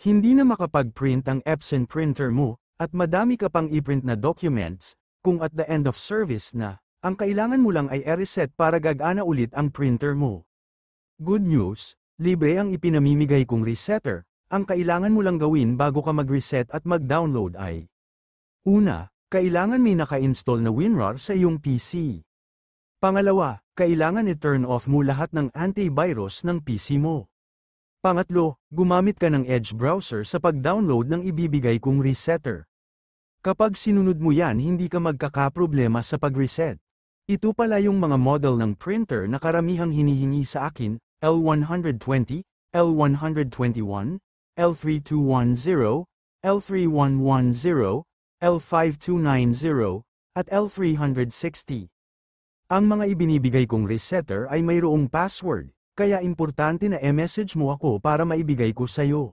Hindi na makapag-print ang Epson printer mo, at madami ka pang i-print na documents, kung at the end of service na, ang kailangan mo lang ay i-reset para gagana ulit ang printer mo. Good news, libre ang ipinamimigay kong resetter. Ang kailangan mo lang gawin bago ka mag-reset at mag-download ay: una, kailangan may naka-install na WinRAR sa iyong PC. Pangalawa, kailangan i-turn off mo lahat ng antivirus ng PC mo. Pangatlo, gumamit ka ng Edge browser sa pag-download ng ibibigay kong resetter. Kapag sinunod mo yan, hindi ka magkakaproblema sa pag-reset. Ito pala yung mga model ng printer na karamihang hinihingi sa akin: L120, L121, L3210, L3110, L5290, at L360. Ang mga ibinibigay kong resetter ay mayroong password, kaya importante na i-message mo ako para maibigay ko sa'yo.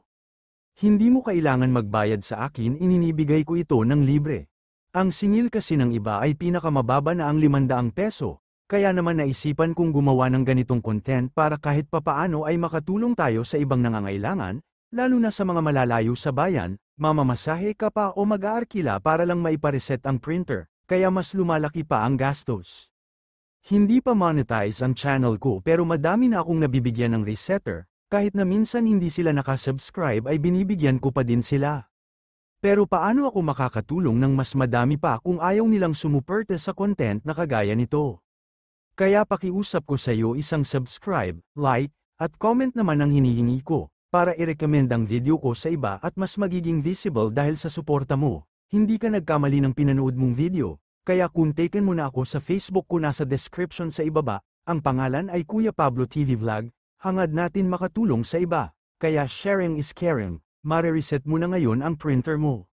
Hindi mo kailangan magbayad sa akin, ininibigay ko ito ng libre. Ang singil kasi ng iba ay pinakamababa na ang 500 peso, kaya naman naisipan kong gumawa ng ganitong content para kahit papaano ay makatulong tayo sa ibang nangangailangan, lalo na sa mga malalayo sa bayan, mamamasahe ka pa o mag-aarkila para lang maipareset ang printer, kaya mas lumalaki pa ang gastos. Hindi pa monetize ang channel ko pero madami na akong nabibigyan ng resetter, kahit na minsan hindi sila nakasubscribe ay binibigyan ko pa din sila. Pero paano ako makakatulong ng mas madami pa kung ayaw nilang sumuporta sa content na kagaya nito? Kaya pakiusap ko sa iyo, isang subscribe, like, at comment naman ang hinihingi ko, para i-recommend ang video ko sa iba at mas magiging visible dahil sa suporta mo. Hindi ka nagkamali ng pinanood mong video, kaya kuntakin mo na ako sa Facebook ko, nasa description sa ibaba. Ang pangalan ay Kuya Pablo TV Vlog. Hangad natin makatulong sa iba, kaya sharing is caring. Mare-reset mo na ngayon ang printer mo.